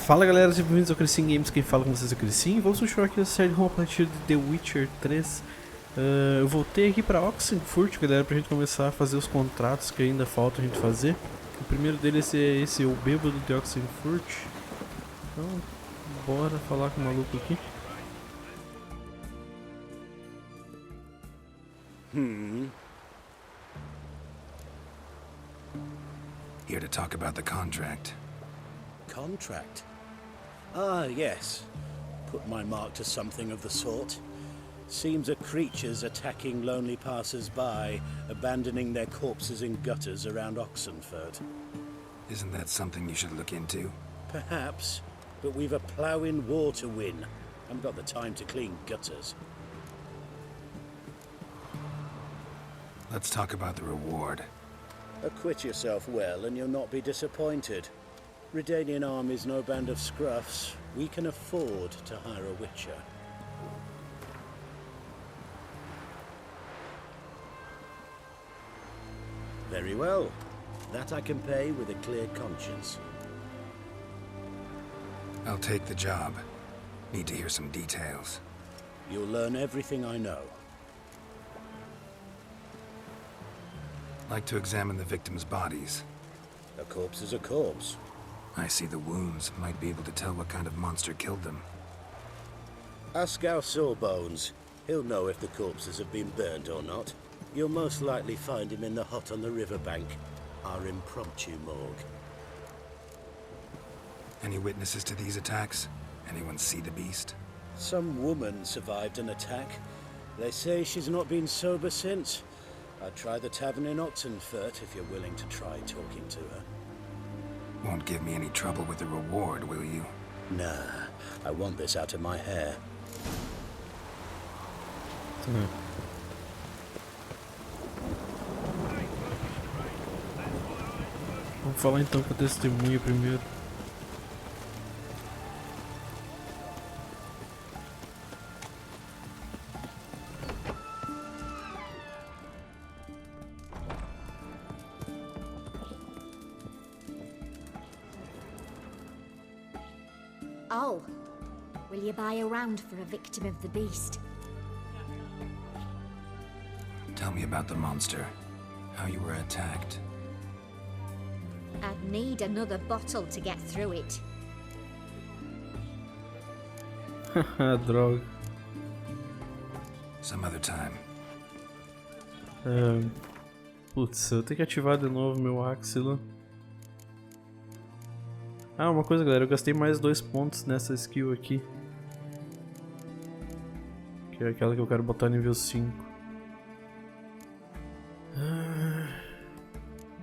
Fala galera, sejam bem-vindos ao Crescim Games, quem fala com vocês é o Crescim. Vamos continuar aqui a série Rumo, Platina de The Witcher 3. Eu voltei aqui pra Oxenfurt, galera, pra gente começar a fazer os contratos que ainda falta a gente fazer. O primeiro deles é esse, o bêbado de Oxenfurt. Então, bora falar com o maluco aqui. Here to talk about the contract. Contract? Ah, yes. Put my mark to something of the sort. Seems a creature's attacking lonely passers-by, abandoning their corpses in gutters around Oxenfurt. Isn't that something you should look into? Perhaps, but we've a ploughing war to win. Haven't got the time to clean gutters. Let's talk about the reward. Acquit yourself well and you'll not be disappointed. Redanian army's no band of scruffs. We can afford to hire a witcher. Very well. That I can pay with a clear conscience. I'll take the job. Need to hear some details. You'll learn everything I know. Like to examine the victims' bodies. A corpse is a corpse. I see the wounds. Might be able to tell what kind of monster killed them. Ask our Sawbones. He'll know if the corpses have been burned or not. You'll most likely find him in the hut on the riverbank. Our impromptu morgue. Any witnesses to these attacks? Anyone see the beast? Some woman survived an attack. They say she's not been sober since. I'd try the tavern in Oxenfurt if you're willing to try talking to her. Won't give me any trouble with the reward, will you? Nah, I want this out of my hair. Vamos falar então com a testemunha primeiro. Oh, will you buy a round for a victim of the beast? Tell me about the monster. How you were attacked. I'd need another bottle to get through it. Haha, droga. Some other time. Putz, eu tenho que ativar de novo meu Axila. Ah, uma coisa galera, eu gastei mais 2 pontos nessa skill aqui. Que é aquela que eu quero botar nível 5.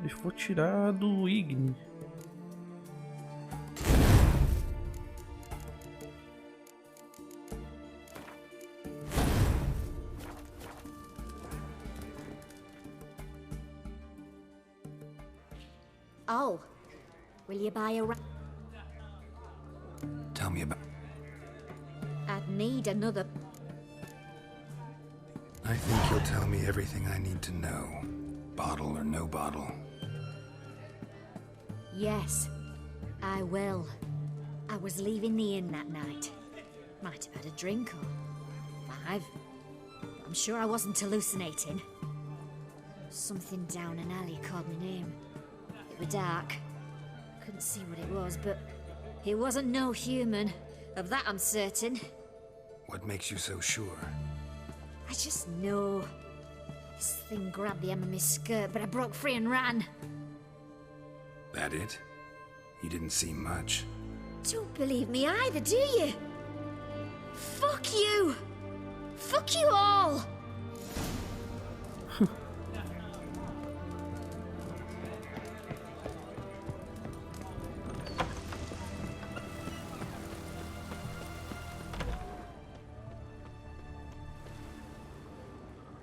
Eu vou tirar do Igni. Oh, will you buy a round? Tell me about... I'd need another. I think you'll tell me everything I need to know. Bottle or no bottle. Yes, I will. I was leaving the inn that night. Might have had a drink or 5. I'm sure I wasn't hallucinating. Something down an alley called my name. It was dark. Couldn't see what it was, but it wasn't no human. Of that I'm certain. What makes you so sure? I just know. This thing grabbed the hem of my skirt, but I broke free and ran. That it? You didn't see much. Don't believe me either, do you? Fuck you! Fuck you all!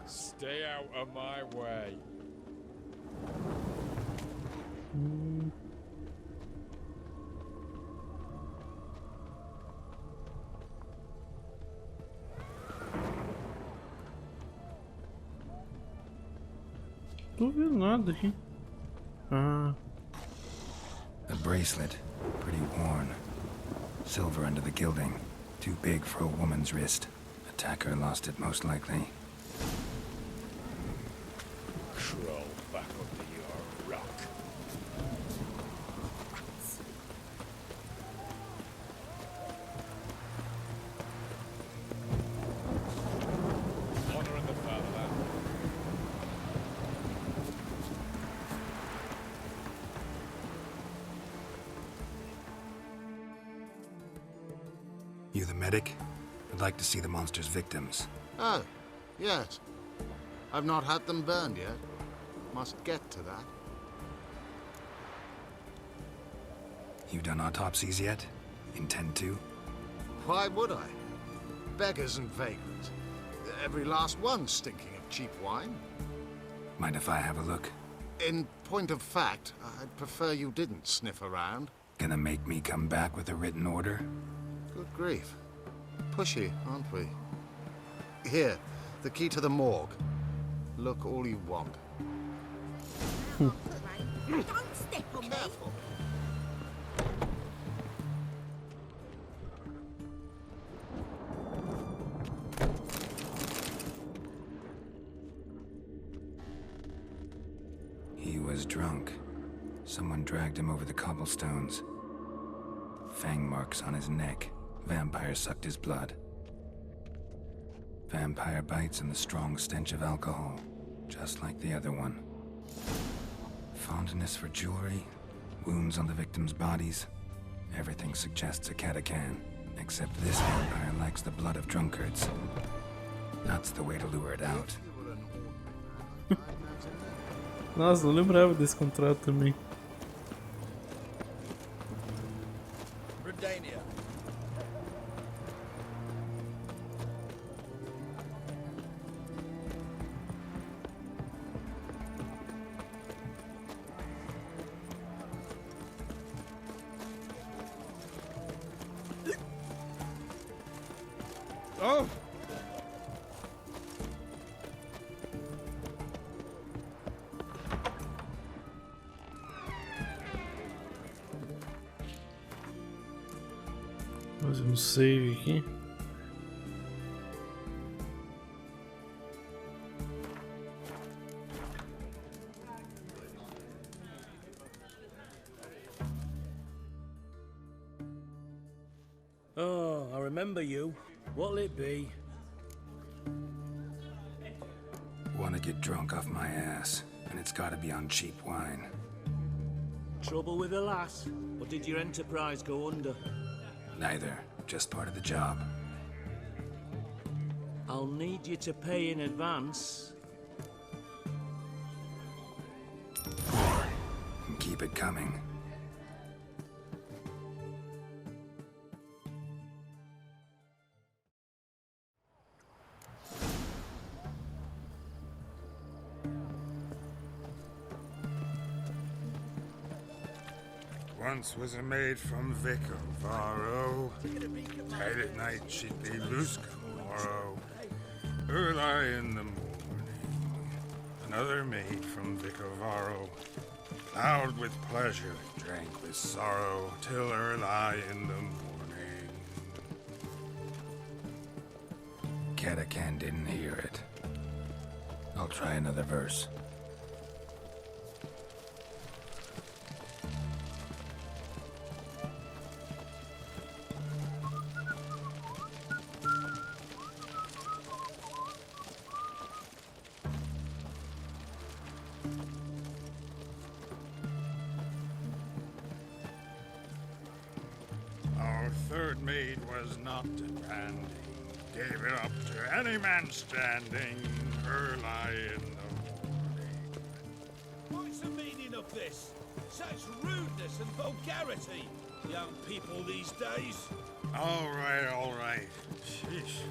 Stay out of my way. Não vi nada aqui. Ah. A bracelet, pretty worn. Silver under the gilding. Too big for a woman's wrist. Attacker lost it most likely. Crawl back under your rock. Honor in the fatherland. You the medic? I'd like to see the monster's victims. Oh, yes. I've not had them burned yet. Must get to that. You done autopsies yet? Intend to? Why would I? Beggars and vagrants. Every last one stinking of cheap wine. Mind if I have a look? In point of fact, I'd prefer you didn't sniff around. Gonna make me come back with a written order? Good grief. Pushy, aren't we? Here, the key to the morgue. Look all you want. Don't step on me. Careful. He was drunk. Someone dragged him over the cobblestones. Fang marks on his neck. Vampire sucked his blood. Vampire bites and the strong stench of alcohol, just like the other one. Fondness for jewelry, wounds on the victims' bodies. Everything suggests a Katakan, except this vampire likes the blood of drunkards. That's the way to lure it out. Nossa, não lembrava desse contrato também. Oh! Fazer um save aqui. Oh, I remember you. What'll it be? Wanna get drunk off my ass, and it's gotta be on cheap wine. Trouble with the lass? Or did your enterprise go under? Neither, just part of the job. I'll need you to pay in advance. And keep it coming. Once was a maid from Vicovaro. Tight at night she'd be loose tomorrow. Early in the morning. Another maid from Vicovaro. Loud with pleasure, drank with sorrow, till early in the morning. Katakan didn't hear it. I'll try another verse. Our third maid was not demanding. Gave it up to any man standing early in the morning. What's the meaning of this? Such rudeness and vulgarity, young people these days. All right. Sheesh.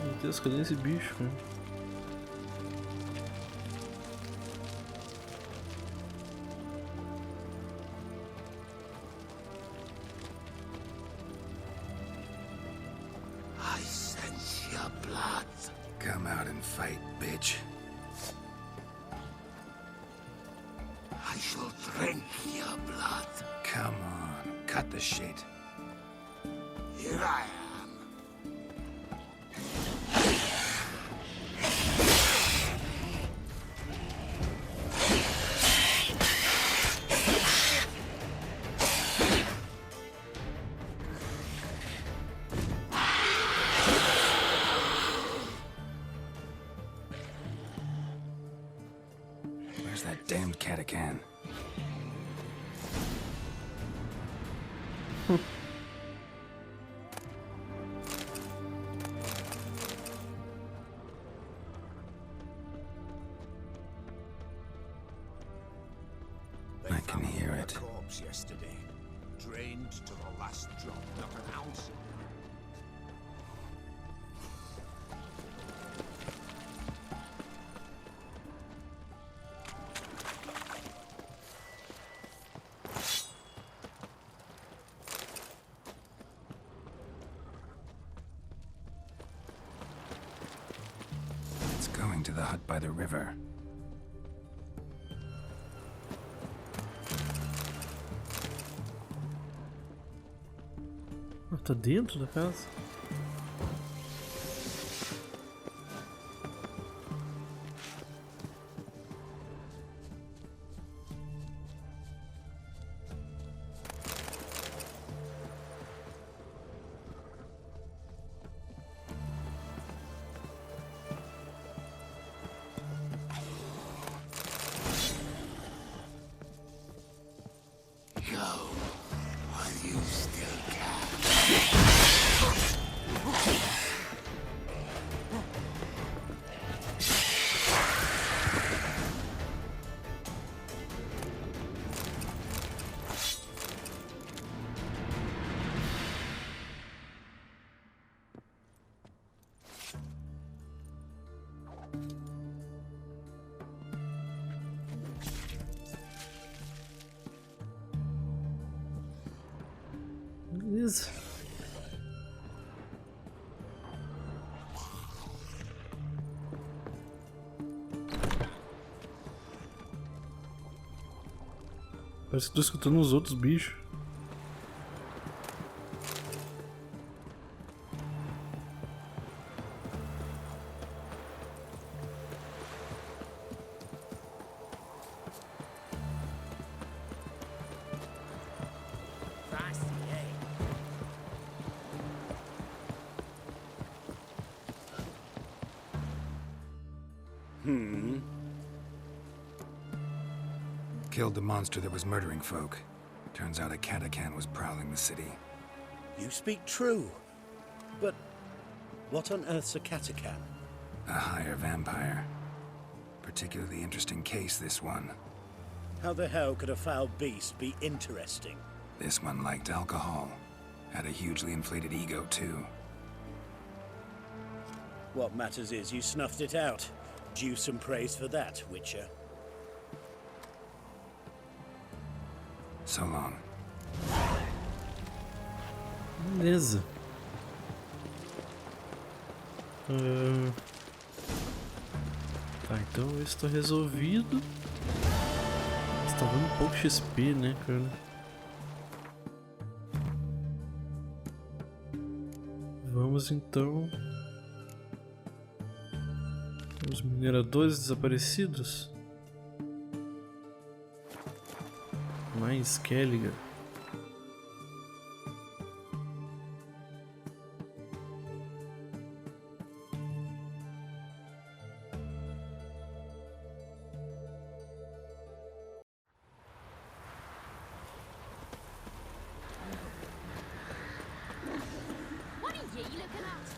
Meu Deus, cadê esse bicho, cara? your blood. Come out and fight, bitch. I shall drink your blood. Come on, cut the shit. Here I am. Where's that damned Katakan? They I can found hear a it. corpse yesterday, drained to the last drop, not an ounce. It's going to the hut by the river. Ah, tá dentro da casa? Go while you still can. Beleza. Parece que tô escutando os outros bichos. Killed the monster that was murdering folk. Turns out a Katakan was prowling the city. You speak true. But what on earth's a Katakan? A higher vampire. Particularly interesting case, this one. How the hell could a foul beast be interesting? This one liked alcohol. Had a hugely inflated ego, too. What matters is you snuffed it out. Due some praise for that, Witcher. So long. Beleza. Tá, então isso tá resolvido. Você tá dando pouco XP, né, cara? Vamos então. Os mineradores desaparecidos. Mais Skellige. What are you looking at?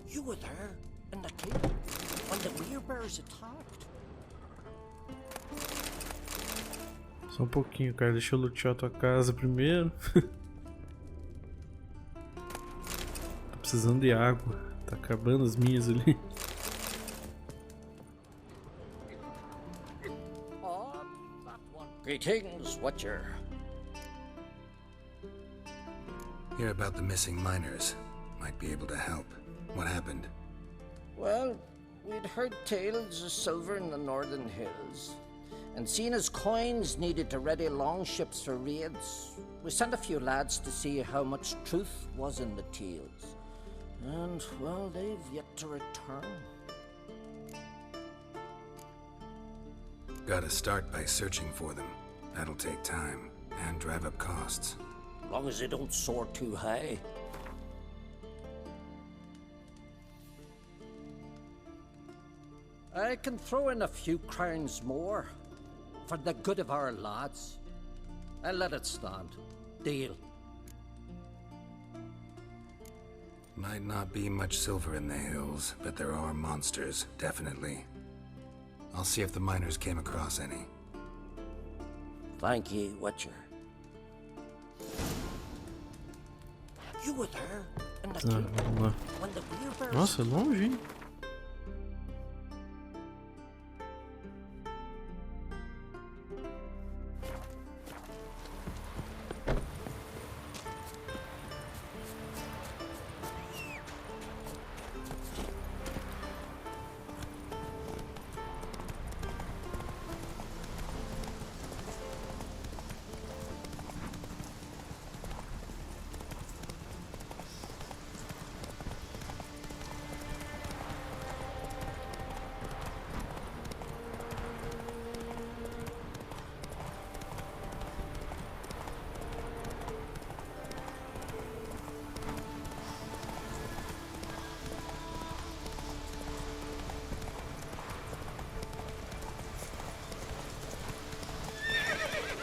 You were there in the cave when the werebears attacked. Só um pouquinho, cara. Deixa eu lutear a tua casa primeiro. Tô precisando de água. Tá acabando as minhas ali. Greetings, Witcher. Hear about the missing miners. Might be able to help. What happened? Well, we'd heard tales of silver in the northern hills, and seeing as coins needed to ready longships for raids, we sent a few lads to see how much truth was in the tales. And, well, they've yet to return. Gotta start by searching for them. That'll take time and drive up costs. As long as they don't soar too high. I can throw in a few crowns more for the good of our lads. I'll let it stand. Deal. Might not be much silver in the hills, but there are monsters, definitely. I'll see if the miners came across any. Thank you, Witcher. You were there in the Tá, vamos lá. when the weirbears... Nossa, é longe, hein?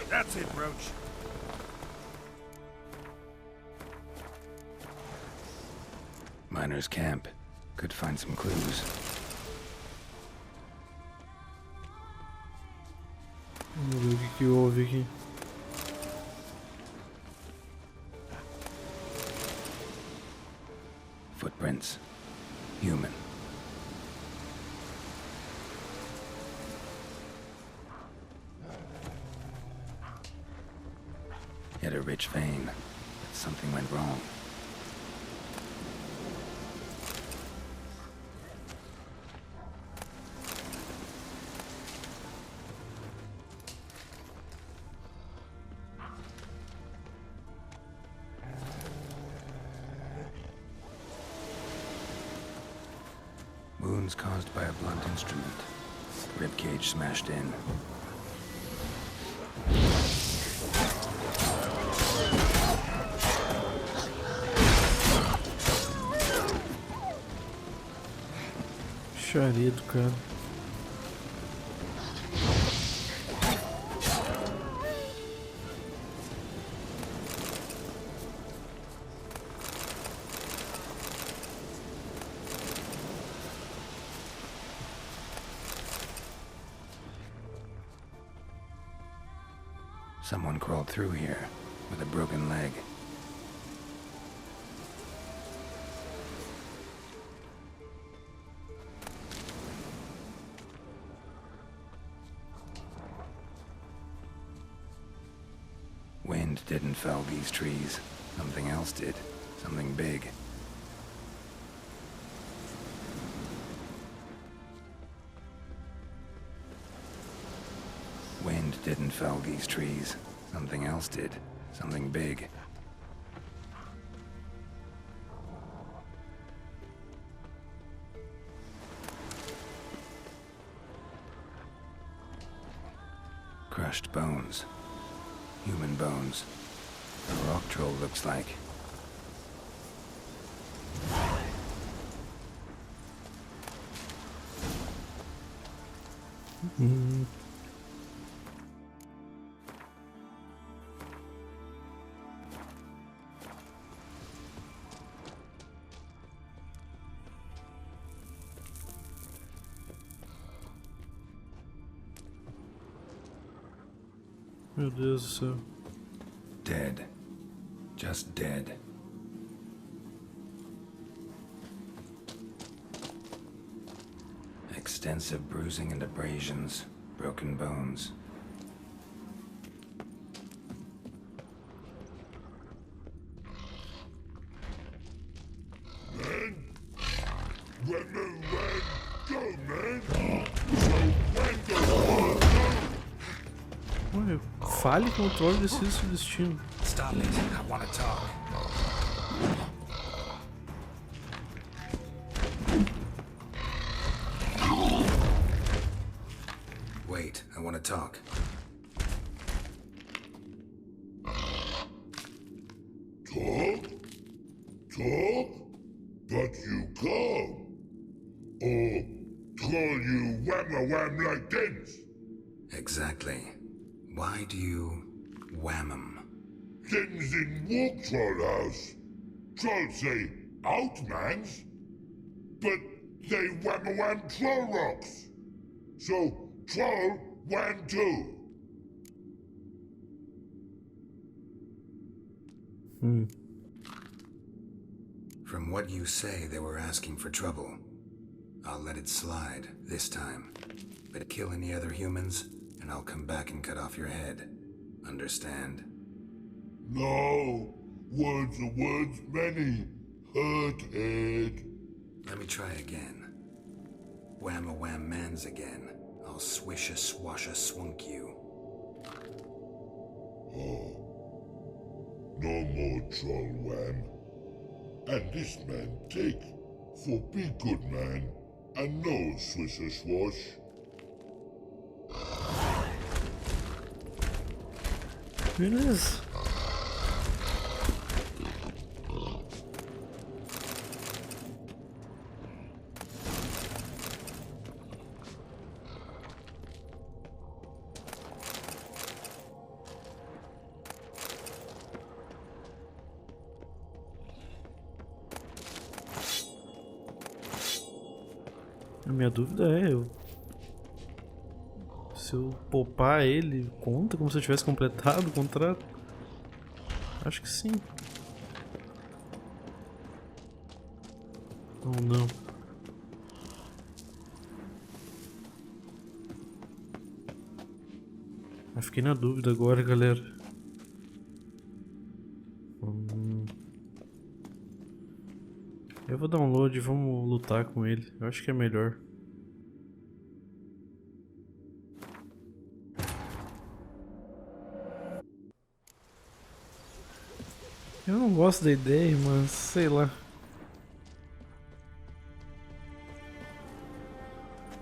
That's it, Roach. Miners' camp. Could find some clues. Vamos ver o que houve aqui. Footprints. Human. Hit a rich vein. Something went wrong. Wounds caused by a blunt instrument. Ribcage smashed in. Charedo, cara. Someone crawled through here with a broken leg. Wind didn't fell these trees. Something else did. Something big. Wind didn't fell these trees. Something else did. Something big. Crushed bones. Human bones. A rock troll looks like. Meu Deus do céu. Dead. Just dead. Extensive bruising and abrasions, broken bones. Ué, fale com o controle decide seu destino. Stop it, I want to talk. Wait, I want to talk. Talk? Talk? But you can't. Or call you wham-a-wham like this. Exactly. Why do you wham 'em? Things in walk troll house. Trolls say out mans, but they wham-a-wham troll rocks. So troll wham too. From what you say, they were asking for trouble. I'll let it slide this time. But kill any other humans, and I'll come back and cut off your head. Understand? No. Words are words many. Hurt head. Let me try again. Wham-a-wham mans again. I'll swish-a-swash-a-swunk you. Oh. No more troll wham. And this man take. For be good man. And no swish-a-swash. Beleza. A minha dúvida é, se eu poupar ele, conta como se eu tivesse completado o contrato? Acho que sim. Ou não. Eu fiquei na dúvida agora, galera. Eu vou dar um load e vamos lutar com ele. Eu acho que é melhor. Eu não gosto da ideia, mas sei lá.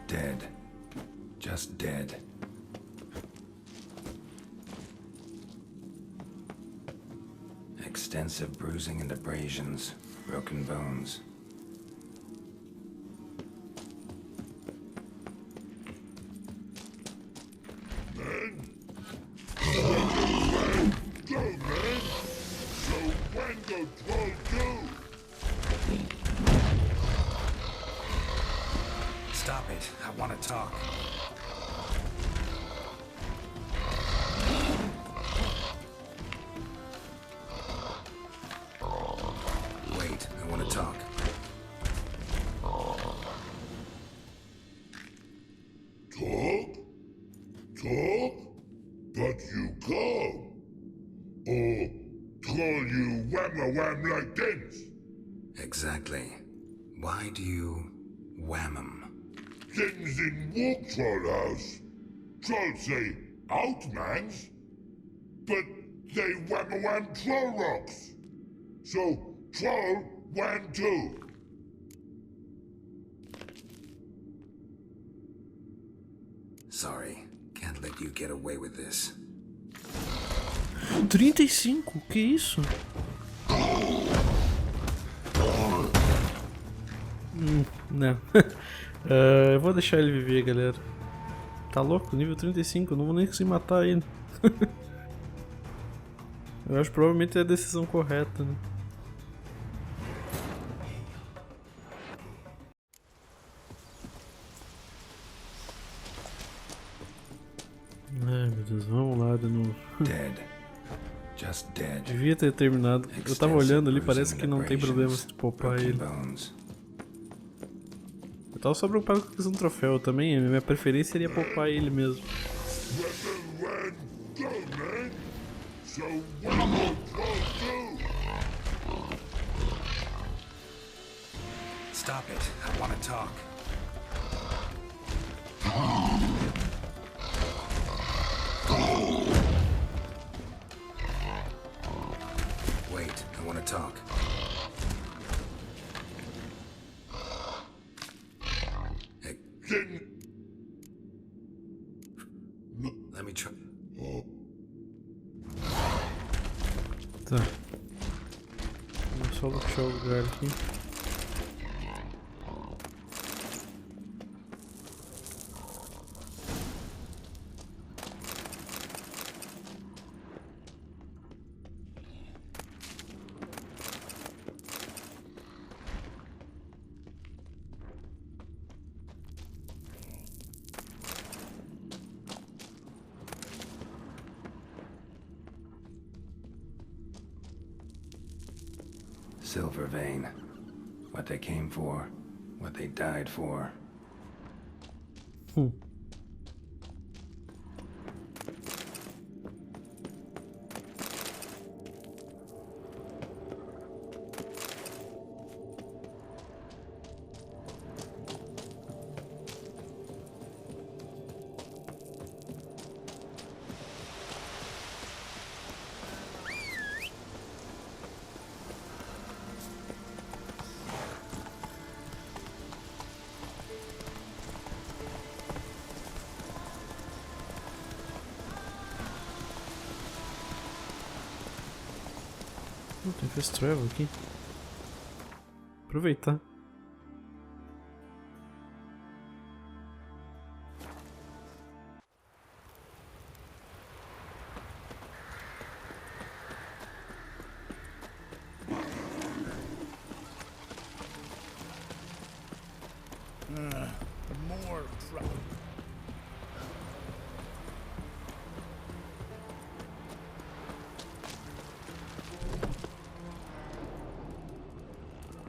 Dead. Just dead. Extensive bruising and abrasions, broken bones. Stop it, I want to talk. Wait, I want to talk. Talk? Talk? But you can't. Or call you wham-a-wham like this. Exactly. Why do you wham 'em? Things in walk troll house. Trolls say out mans, but they wham-a-wham troll rocks. So troll wham too. Sorry, can't let you get away with this. 35? Que isso? Não. Eu vou deixar ele viver, galera. Tá louco? Nível 35, eu não vou nem conseguir matar ele. Eu acho que provavelmente é a decisão correta, né? Ai meu Deus, vamos lá de novo. Dead. Just dead. Devia ter terminado. Eu tava olhando ali, parece que não tem problema se tu poupar ele. tava só preocupado com a questão do troféu também. A minha preferência seria poupar ele mesmo. Stop it. I want to talk. Wait, I want to talk. Hey. Let me try. Tá. Vou só puxar o lugar aqui. Silver vein. What they came for. What they died for. Tem fast travel aqui. Aproveitar. More trouble.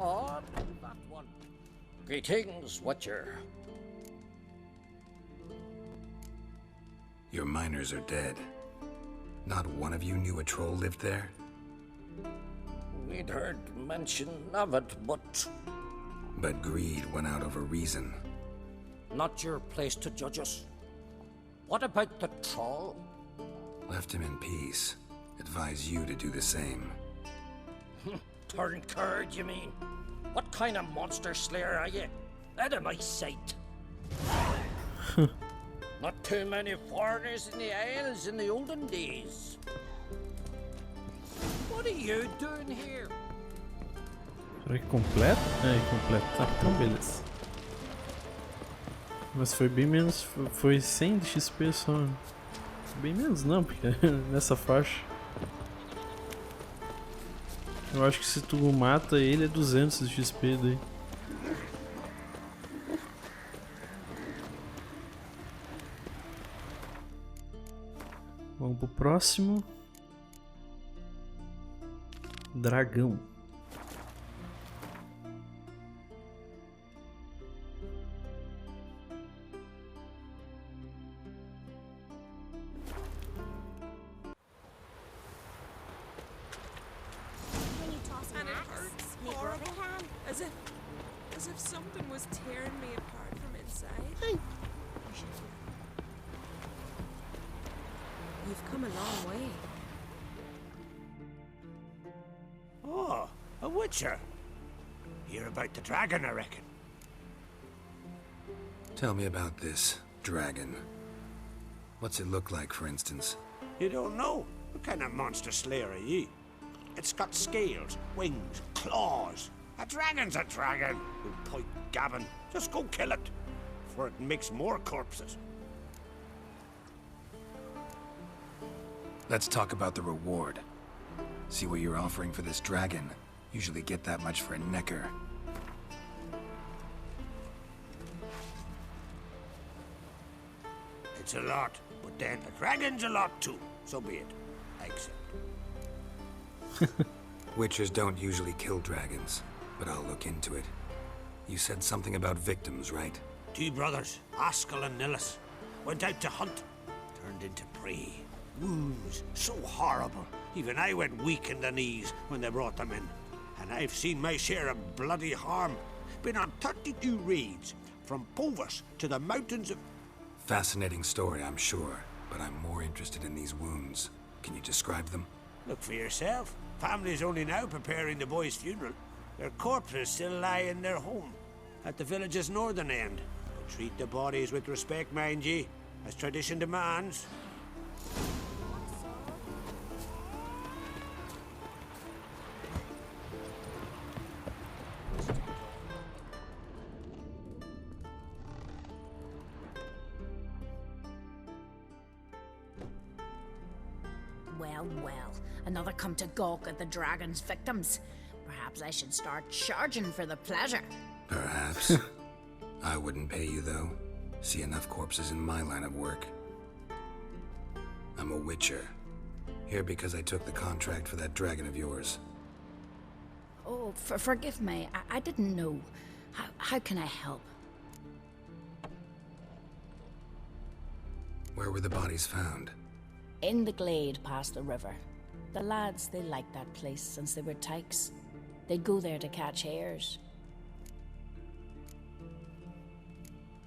On that one. Greetings, Witcher. Your miners are dead. Not one of you knew a troll lived there? We'd heard mention of it, but But greed went out over reason. not your place to judge us. What about the troll? Left him in peace. Advise you to do the same. Turned curd, you mean? What kind of monster slayer are you? Out of my sight. Not too many foreigners in the Isles in the olden days. What are you doing here? Será que completa? É, completa. Tá, então beleza. Mas foi bem menos. Foi 100 de XP só. Bem menos não, porque nessa faixa. Eu acho que se tu mata ele é 200 de XP daí. Vamos pro próximo. Dragão. And it hurts horrible. As if something was tearing me apart from inside. You've come a long way. Oh, a Witcher. Hear about the dragon, I reckon. Tell me about this dragon. What's it look like, for instance? You don't know? What kind of monster slayer are ye? It's got scales, wings, claws. A dragon's a dragon. You pipe gabbin'. Just go kill it, before it makes more corpses. Let's talk about the reward. See what you're offering for this dragon. Usually get that much for a necker. It's a lot, but then a dragon's a lot too. So be it. I accept. Witchers don't usually kill dragons, but I'll look into it. You said something about victims, right? 2 brothers, Askell and Nillis, went out to hunt, turned into prey. Wounds so horrible, even I went weak in the knees when they brought them in. And I've seen my share of bloody harm. Been on 32 raids, from Povus to the mountains of... Fascinating story, I'm sure, but I'm more interested in these wounds. Can you describe them? Look for yourself. Family's only now preparing the boy's funeral. Their corpses still lie in their home, at the village's northern end. But treat the bodies with respect, mind ye, as tradition demands. Well, another come to gawk at the dragon's victims. Perhaps I should start charging for the pleasure. Perhaps. I wouldn't pay you, though. See enough corpses in my line of work. I'm a witcher. Here because I took the contract for that dragon of yours. Oh, forgive me. I didn't know. How can I help? Where were the bodies found? In the glade past the river. The lads, they liked that place since they were tykes. They'd go there to catch hares.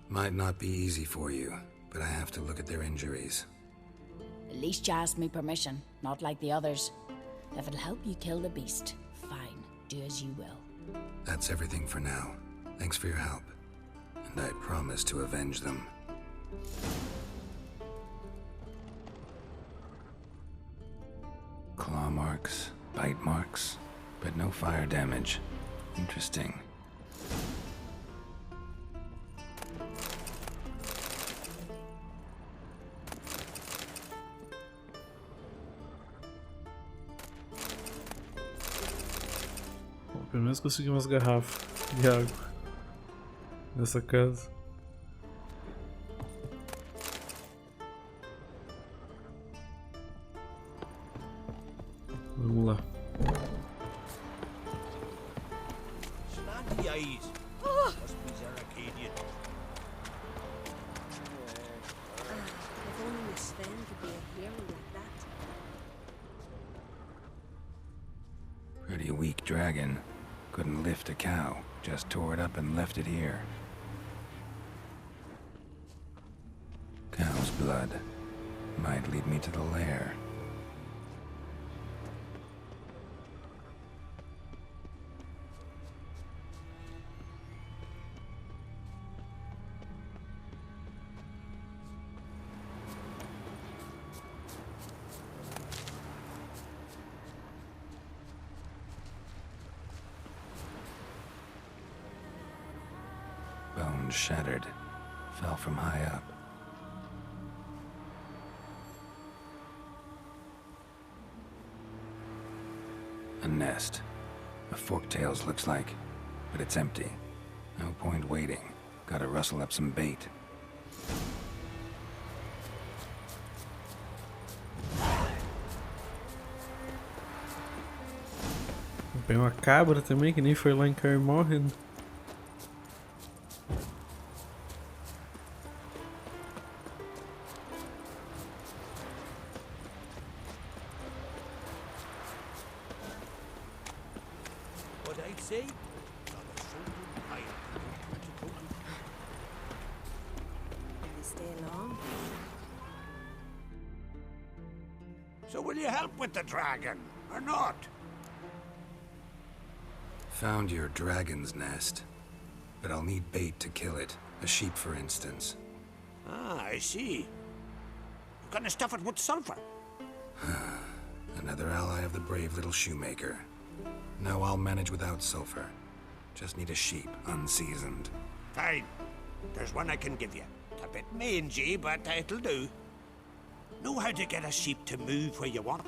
Might not be easy for you, but I have to look at their injuries. At least you asked me permission, not like the others. If it'll help you kill the beast, fine. Do as you will. That's everything for now. Thanks for your help. And I promise to avenge them. Claw marks, bite marks, but no fire damage. Interesting. Bom, pelo menos consegui umas garrafas de água nessa casa. Vamos lá. Slanty eyes. Must be Zaracadian. If only Miss Sven could be a hero like that. Pretty weak dragon. Couldn't lift a cow. Just tore it up and left it here. Cow's blood. Might lead me to the lair. Bones shattered. Fell from high up. A nest. A forktails looks like, but it's empty. No point waiting. Gotta rustle up some bait. Tem uma cabra também que nem foi lá em Kaer Morhen. What I'd say? Not a soul higher. Will you stay long? So will you help with the dragon, or not? Found your dragon's nest, but I'll need bait to kill it. A sheep, for instance. Ah, I see. You're gonna stuff it with sulfur. Another ally of the brave little shoemaker. No, I'll manage without sulfur. Just need a sheep, unseasoned. Fine. There's one I can give you. It's a bit mangy, but it'll do. Know how to get a sheep to move where you want?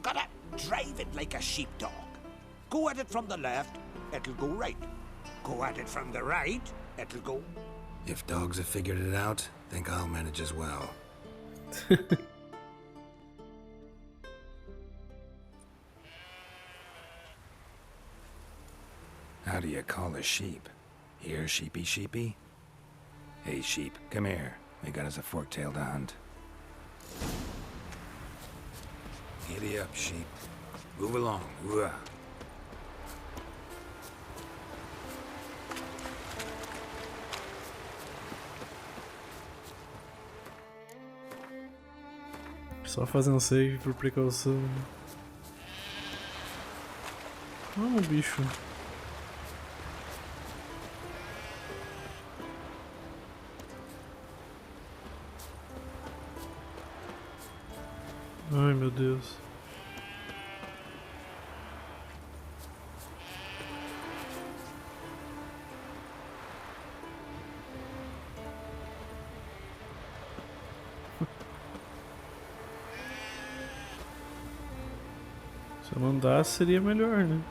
Gotta drive it like a sheepdog. Go at it from the left, it'll go right. Go at it from the right, it'll go... If dogs have figured it out, think I'll manage as well. How do you call a sheep? Here, sheepy sheepy? Hey, sheep, come here. We got us a fork-tailed to hunt. Giddy up, sheep. Move along. Ooh. Só fazendo save por precaução. Ah, bicho. Ai, meu Deus. Se eu não andasse, seria melhor, né?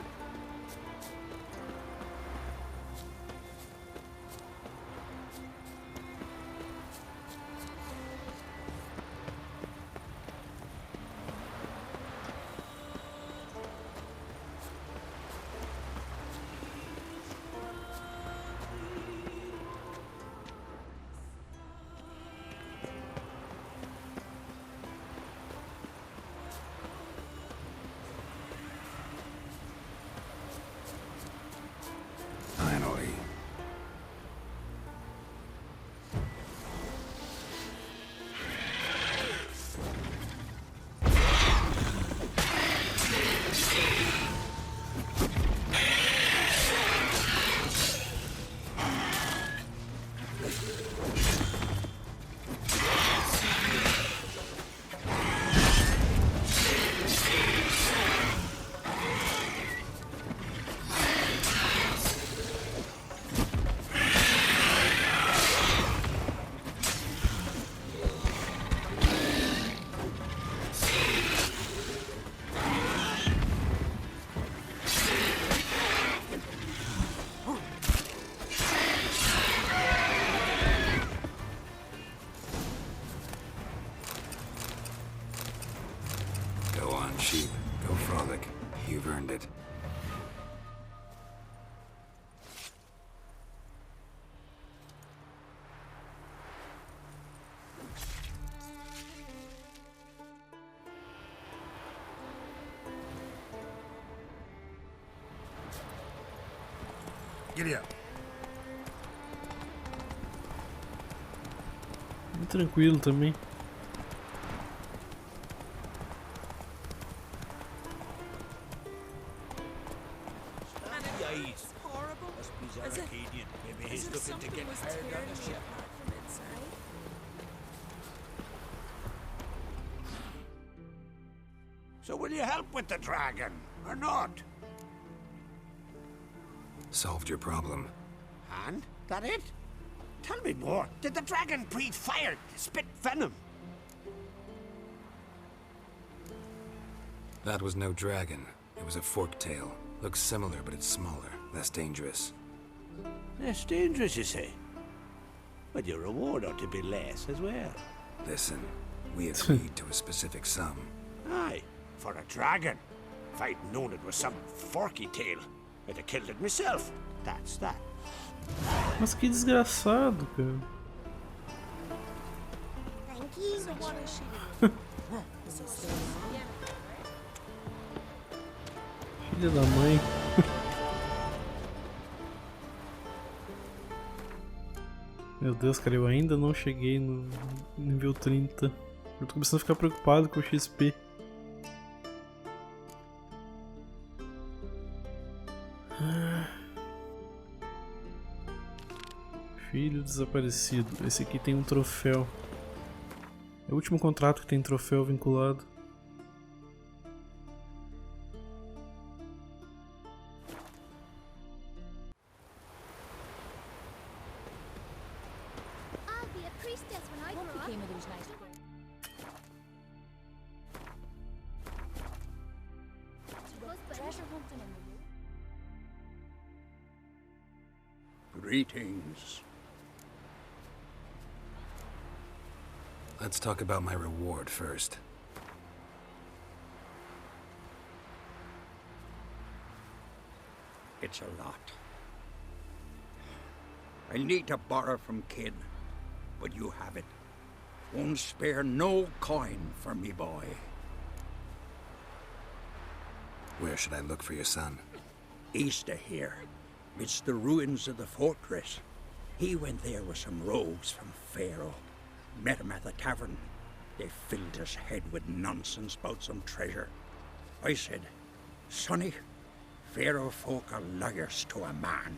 Finally. Go on, sheep. Go frolic. You've earned it. Giddy up. Bem tranquilo também. And it's horrible. As if something was tearing me apart from inside. So will you help with the dragon, or not? Solved your problem. And? That it? Tell me more. Did the dragon breathe fire, spit venom? That was no dragon. It was a forked tail. Looks similar, but it's smaller, less dangerous. Less dangerous, you say? But your reward ought to be less as well. Listen, we agreed to a specific sum. Aye, for a dragon. If I'd known it was some forky tail, I'd have killed it myself. That's that. Mas que desgraçado, cara. Thank you. So what is she? Filha da mãe. Meu Deus, cara, eu ainda não cheguei no nível 30. Eu tô começando a ficar preocupado com o XP. Filho, desaparecido. Esse aqui tem um troféu. É o último contrato que tem troféu vinculado. I'll be a priestess when I grow up. Treasure hunting in the woods. Greetings. Let's talk about my reward first. It's a lot. I'll need to borrow from kin, but you have it. Won't spare no coin for me boy. Where should I look for your son? East of here, midst the ruins of the fortress. He went there with some rogues from Pharaoh. Met him at the tavern. They filled his head with nonsense about some treasure. I said, Sonny, Pharaoh folk are liars to a man.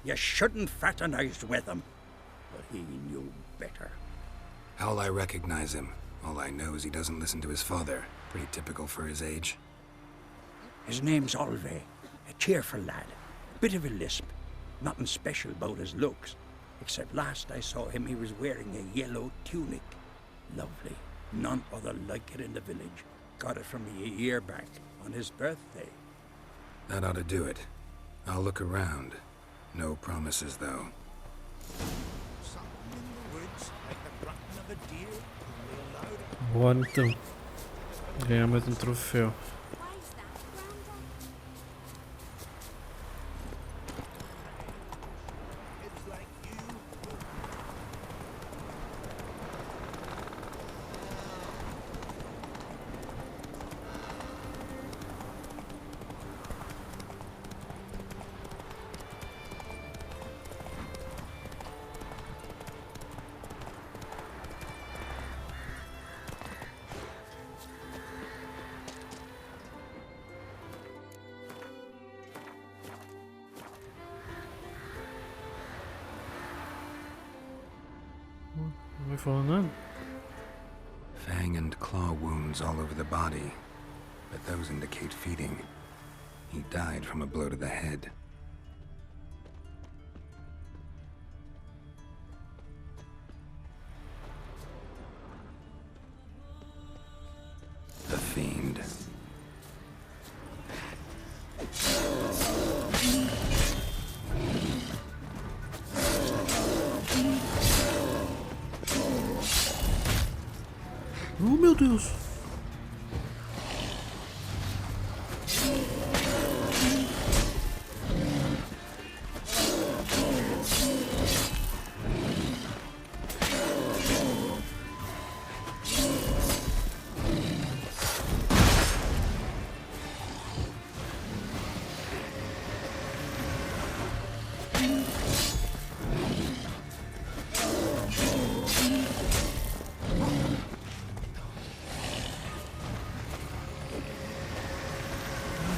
You shouldn't fraternize with them. But he knew better. How'll I recognize him? All I know is he doesn't listen to his father. Pretty typical for his age. His name's Olve, a cheerful lad. Bit of a lisp. Nothing special about his looks. Except last I saw him, he was wearing a yellow tunic. Lovely. None other like it in the village. Got it from me a year back, on his birthday. That ought to do it. I'll look around. No promises, though. Something in the woods, like the grunting of a deer. Bora então. Ganhar mais um troféu. Vai falando? Fang and claw wounds all over the body, but those indicate feeding. He died from a blow to the head. The fiend. Oh, meu Deus!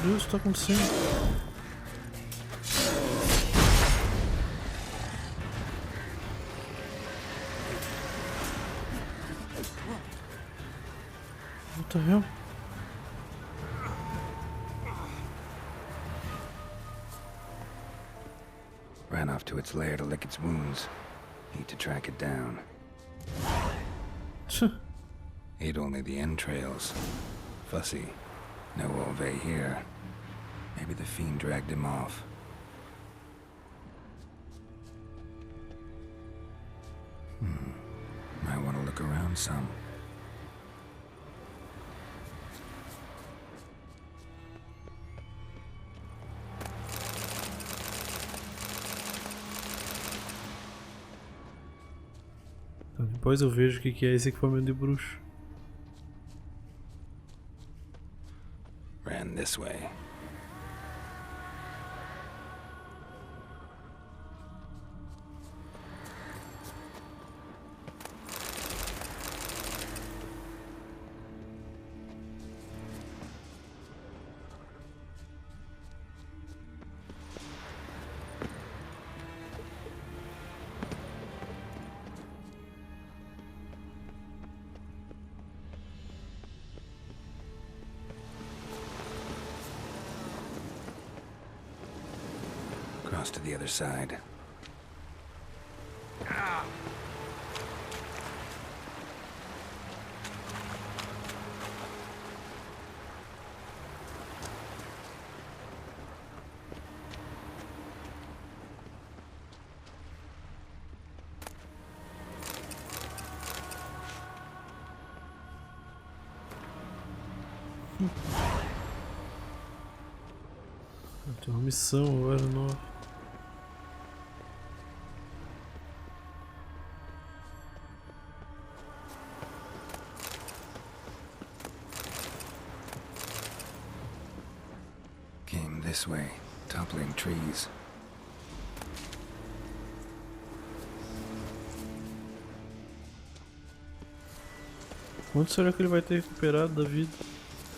Meu Deus, o que tá acontecendo? What the hell? Ran off to its lair to lick its wounds. Need to track it down. Ate only the entrails. Fussy. No Olve here. Maybe the fiend dragged him off. Might want to look around some. Então, depois eu vejo o que é esse equipamento de bruxo. Ran this way. Cross to the other side. Tem uma missão agora nova. Quanto será que ele vai ter recuperado da vida?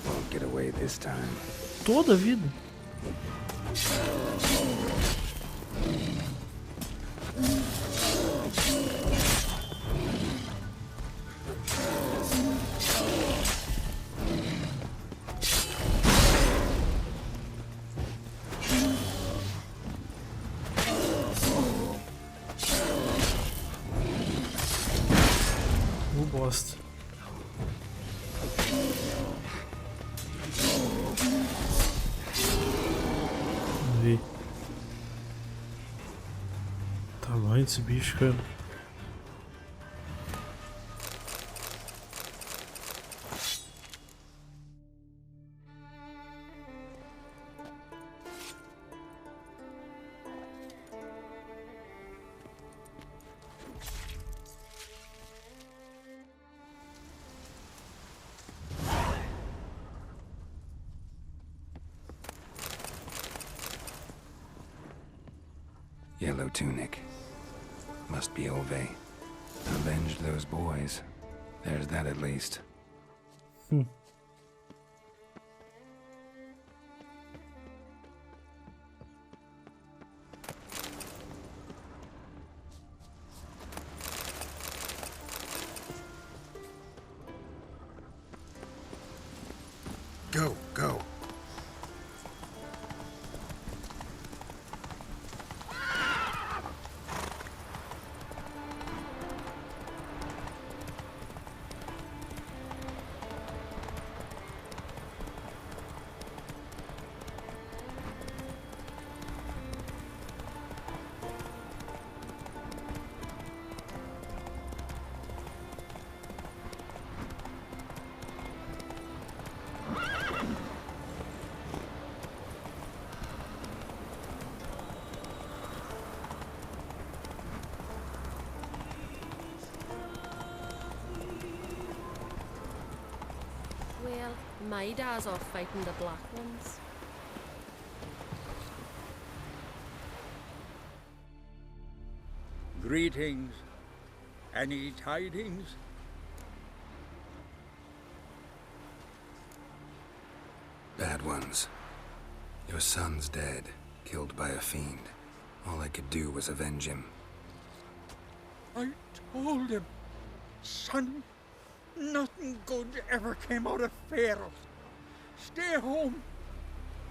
Won't get away this time. Toda a vida? Bosta. Vamos ver. Tamanho desse bicho, cara. Yellow tunic. Must be Ove. Avenged those boys. There's that at least. Go, go. Well, my dad's off fighting the black ones. Greetings. Any tidings? Bad ones. Your son's dead, killed by a fiend. All I could do was avenge him. I told him, son, nothing good ever came out of Pharaoh. Stay home.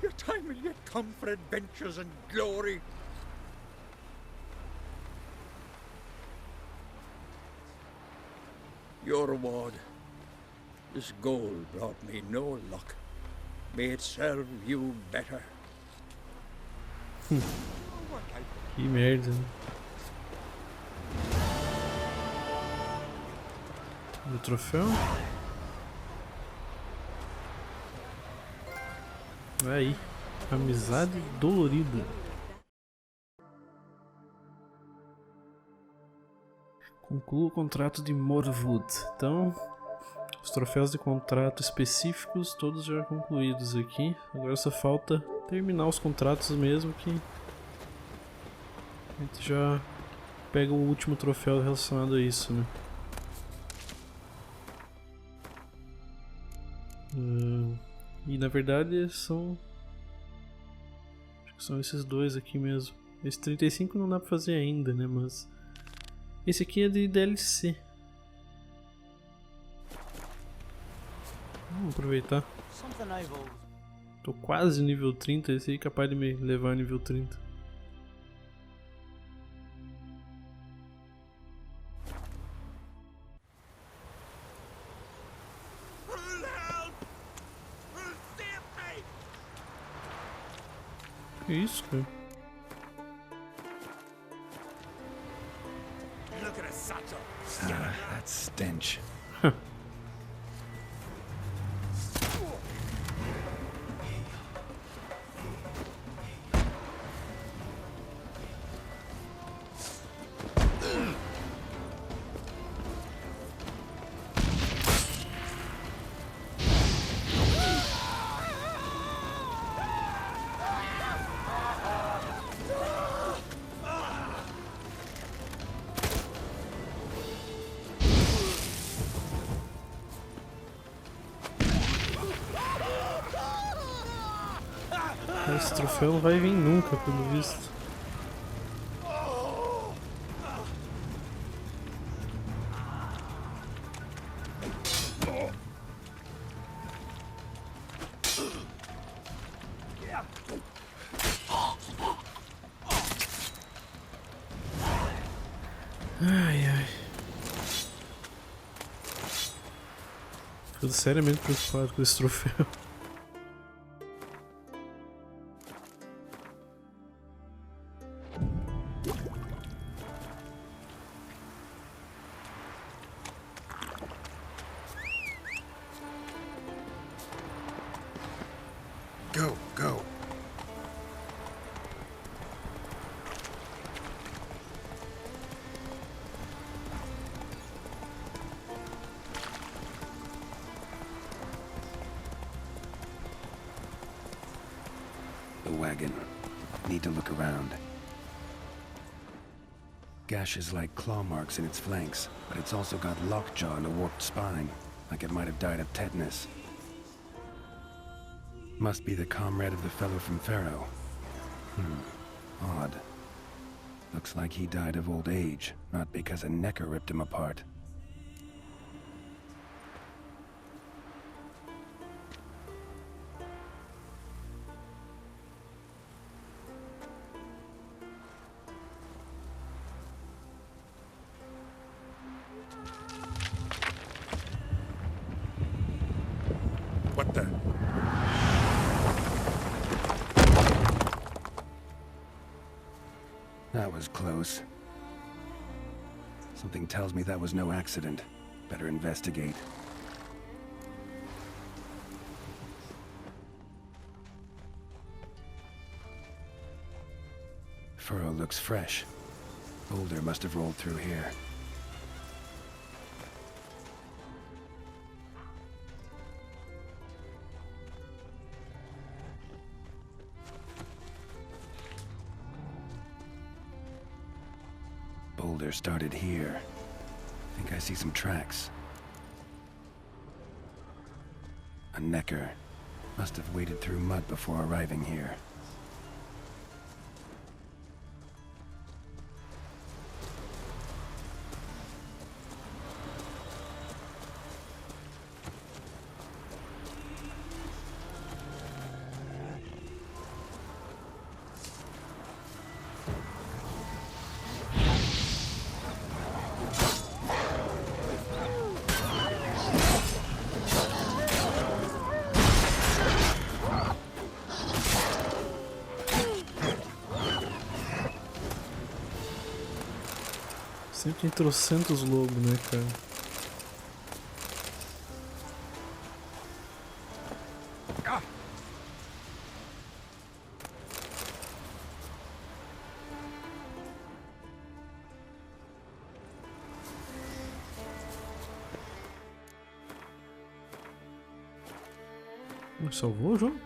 Your time will yet come for adventures and glory. Your reward. This gold brought me no luck. May it serve you better. Que merda, né? O troféu? Aí, amizade dolorida. Conclua o contrato de Morvudd. Então, os troféus de contrato específicos todos já concluídos aqui. Agora só falta terminar os contratos mesmo, que a gente já pega o último troféu relacionado a isso, né? E na verdade são... acho que são esses dois aqui mesmo. Esse 35 não dá pra fazer ainda, né? Mas esse aqui é de DLC. Vamos aproveitar. Tô quase nível 30, esse aí é capaz de me levar a nível 30. Que isso, cara? Ah, that stench. Esse troféu não vai vir nunca, pelo visto. Ai, ai. Fico seriamente preocupado com esse troféu. Go, go. The wagon. Need to look around. Gashes like claw marks in its flanks, but it's also got lockjaw and a warped spine, like it might have died of tetanus. Must be the comrade of the fellow from Pharaoh. Odd. Looks like he died of old age, not because a necker ripped him apart. What the? That was close. Something tells me that was no accident. Better investigate. Furrow looks fresh. Boulder must have rolled through here. Boulder started here. I think I see some tracks. A necker. Must have waded through mud before arriving here. Sempre tem trocentos lobos, né, cara? Salvou o jogo?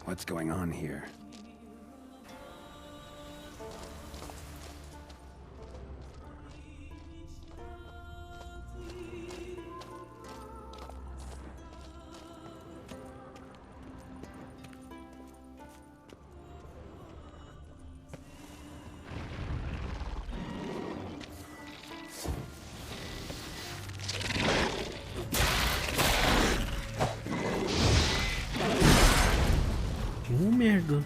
What's going on here? Merda.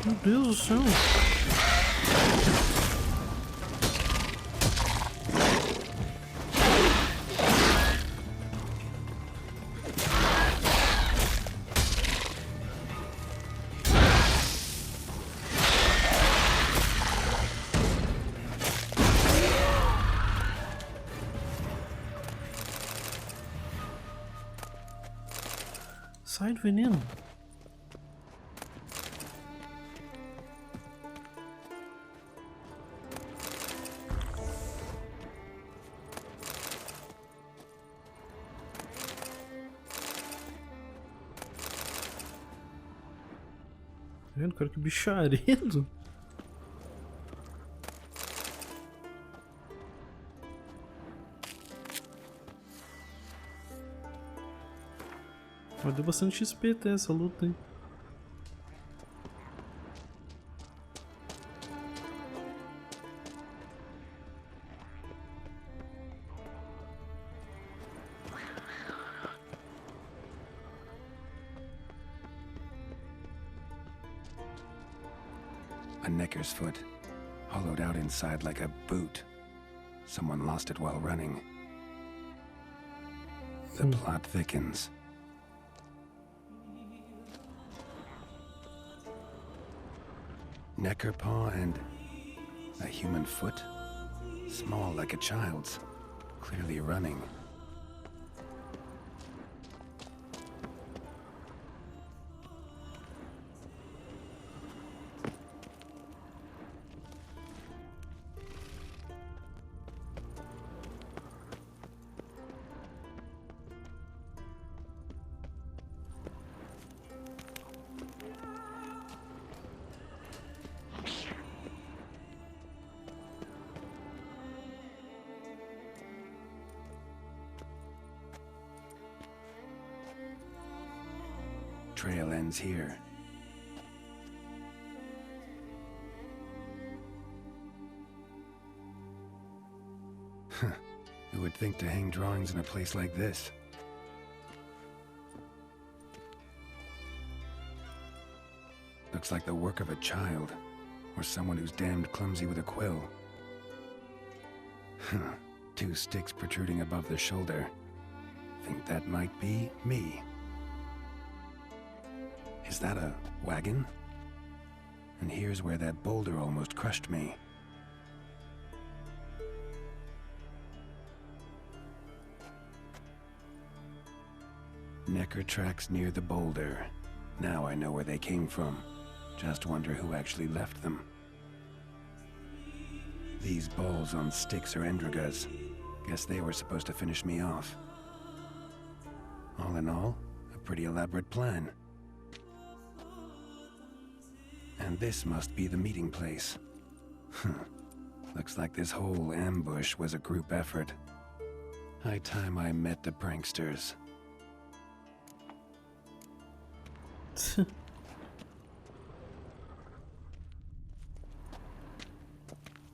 Meu Deus do céu. Sai do veneno. Tá vendo, cara? Que bicharedo. Mas deu bastante XP até essa luta, hein? A necker's foot, hollowed out inside like a boot. Someone lost it while running. The plot thickens. Necker paw and a human foot? Small like a child's, clearly running. Trail ends here. Who would think to hang drawings in a place like this? Looks like the work of a child, or someone who's damned clumsy with a quill. 2 sticks protruding above the shoulder. Think that might be me. Is that a wagon? And here's where that boulder almost crushed me. Necker tracks near the boulder. Now I know where they came from. Just wonder who actually left them. These balls on sticks are Endrigas. Guess they were supposed to finish me off. All in all, a pretty elaborate plan. And this must be the meeting place. Looks like this whole ambush was a group effort. High time I met the pranksters.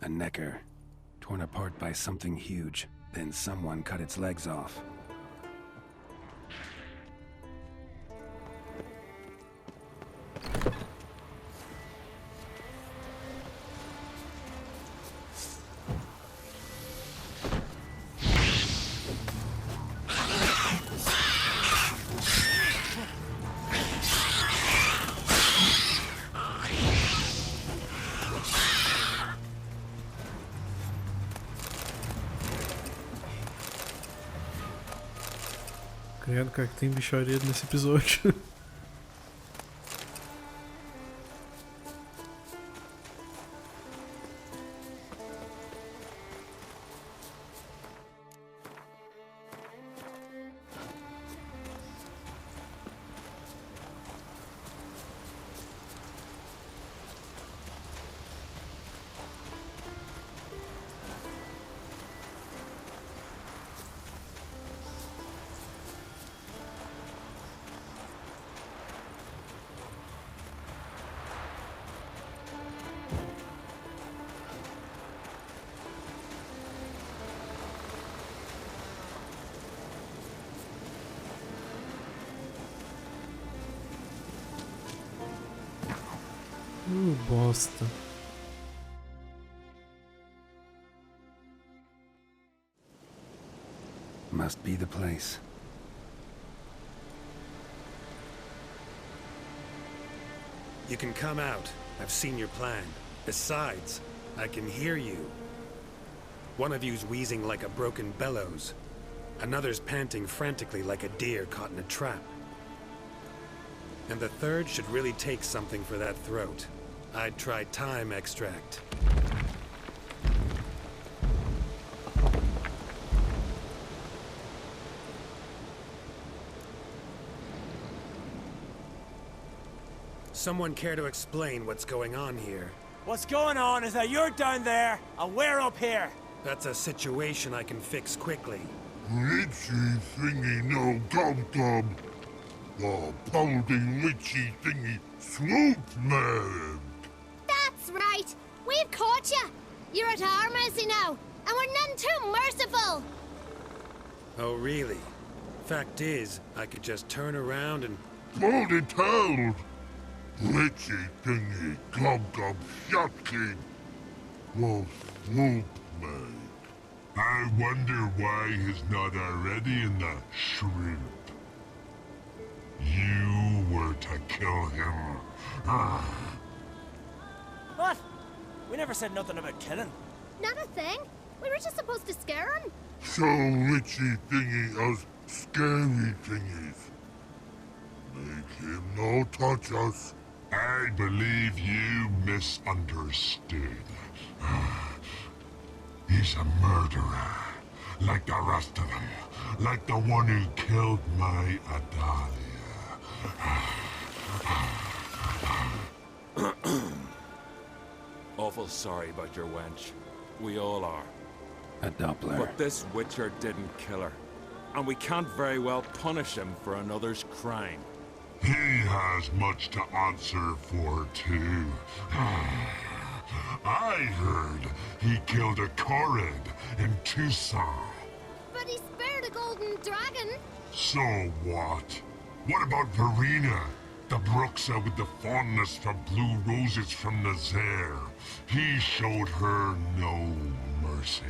A necker, torn apart by something huge. Then someone cut its legs off. Credo, cara, que tem bicharia nesse episódio. Bosta. Must be the place. You can come out. I've seen your plan. Besides, I can hear you. One of you's wheezing like a broken bellows. Another's panting frantically like a deer caught in a trap. And the third should really take something for that throat. I'd try thyme extract. Someone care to explain what's going on here? What's going on is that you're down there, and we're up here. That's a situation I can fix quickly. Litchy thingy no gob. The pounding litchy thingy swoop man. That's right. We've caught you. You're at our mercy now, and we're none too merciful. Oh, really? Fact is, I could just turn around and... Baldy told. Litchy thingy gob shotkin. Well, swoop man. I wonder why he's not already in the shrimp. You were to kill him. What? We never said nothing about killing. Not a thing. We were just supposed to scare him. So litchy thingy us scary thingies. Make him no touch us. I believe you misunderstood. He's a murderer, like the rest of them. Like the one who killed my Adalia. Awful sorry about your wench. We all are. A Doppler. But this Witcher didn't kill her. And we can't very well punish him for another's crime. He has much to answer for, too. I heard he killed a Korred in Tucson. But he spared a golden dragon. So what? What about Verena, the Bruxa with the fondness for blue roses from Nazaire? He showed her no mercy.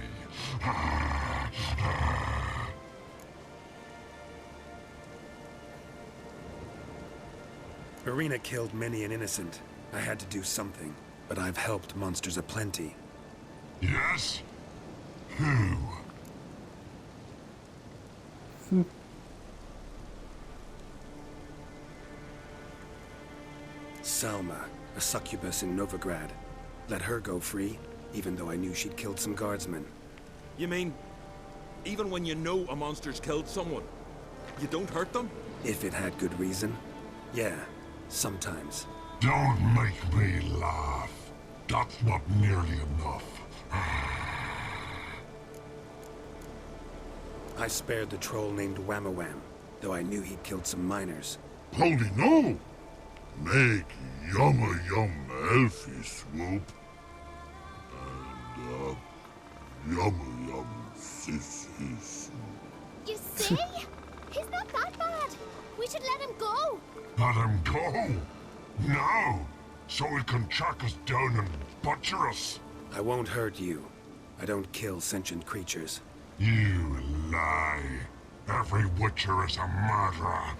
Verena killed many an innocent. I had to do something, but I've helped monsters aplenty. Yes? Who? Salma, a succubus in Novigrad. Let her go free, even though I knew she'd killed some guardsmen. You mean, even when you know a monster's killed someone, you don't hurt them? If it had good reason. Yeah, sometimes. Don't make me laugh. That's not nearly enough. I spared the troll named Whamawam, though I knew he'd killed some miners. Holy no! Make yumma elfie swoop. And, yumma sissy. You see? He's not that bad. We should let him go. Let him go? No! So he can track us down and butcher us. I won't hurt you. I don't kill sentient creatures. You lie. Every Witcher is a murderer.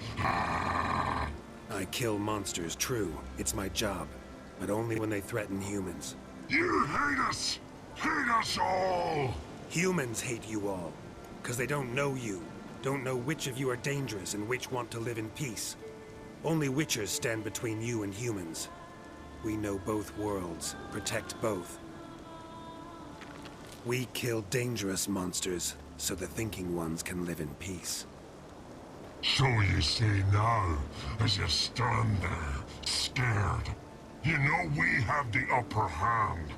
I kill monsters, true. It's my job. But only when they threaten humans. You hate us! Hate us all! Humans hate you all. Because they don't know you. Don't know which of you are dangerous and which want to live in peace. Only Witchers stand between you and humans. We know both worlds, protect both. We kill dangerous monsters, so the thinking ones can live in peace. So you say now, as you stand there, scared. You know we have the upper hand.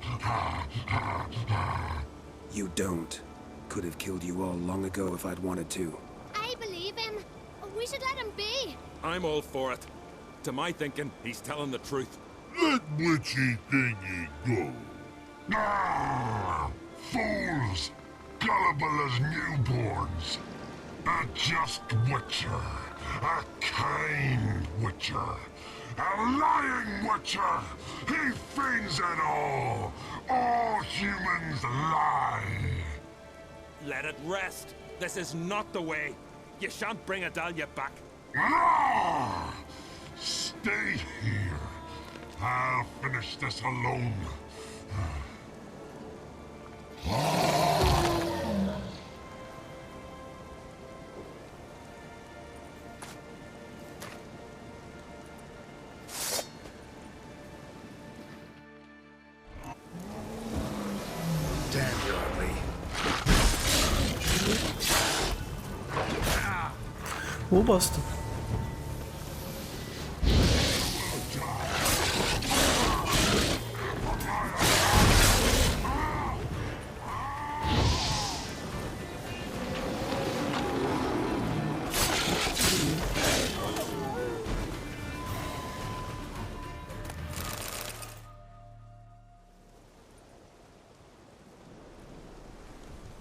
You don't. Could have killed you all long ago if I'd wanted to. I believe him. We should let him be. I'm all for it. To my thinking, he's telling the truth. Let witchy thingy go. Ah, fools! Gullible as newborns. A just Witcher. A kind Witcher. A lying Witcher. He feigns it all. All humans lie. Let it rest. This is not the way. You shan't bring Adalia back. Ah! Stay here. I'll finish this alone. Ô, bosta.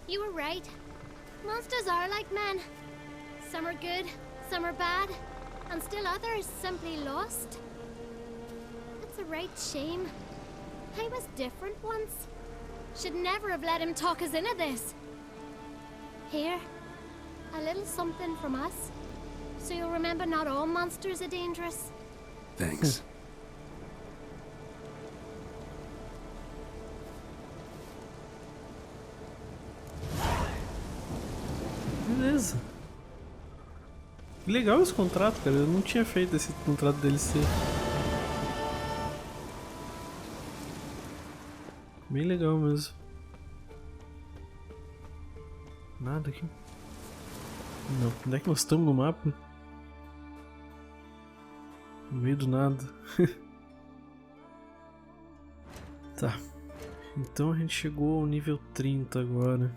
You were right. Monsters are like men. Some are good, some are bad, and still others simply lost. That's a right shame. I was different once. Should never have let him talk us into this. Here, a little something from us, so you'll remember not all monsters are dangerous. Thanks. Beleza. Que legal esse contrato, cara. Eu não tinha feito esse contrato DLC. Bem legal mesmo. Nada aqui. Não, onde é que nós estamos no mapa? No meio do nada. Tá. Então a gente chegou ao nível 30 agora.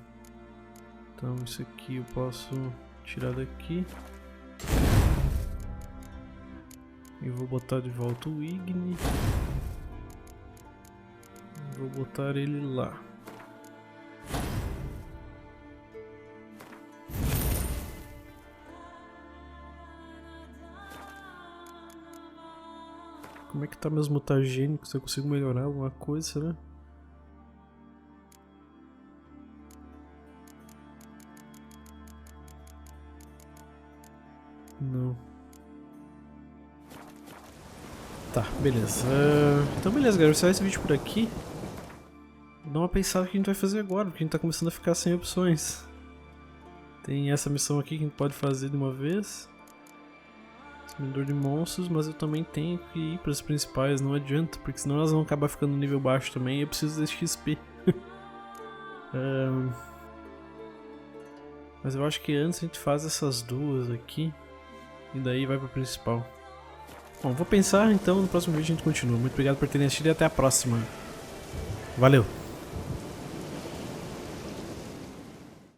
Então isso aqui eu posso tirar daqui. E vou botar de volta o Igni. Vou botar ele lá. Como é que tá meus mutagênicos? Eu consigo melhorar alguma coisa, será? Não. Tá, beleza. Então beleza, galera. Eu vou encerrar esse vídeo por aqui. Vou dar uma pensada no que a gente vai fazer agora, porque a gente tá começando a ficar sem opções. Tem essa missão aqui que a gente pode fazer de uma vez. Explorador de monstros, mas eu também tenho que ir para as principais, não adianta, porque senão elas vão acabar ficando no nível baixo também e eu preciso desse XP. Mas eu acho que antes a gente faz essas duas aqui e daí vai para a principal. Bom, vou pensar então, no próximo vídeo a gente continua. Muito obrigado por terem assistido e até a próxima. Valeu!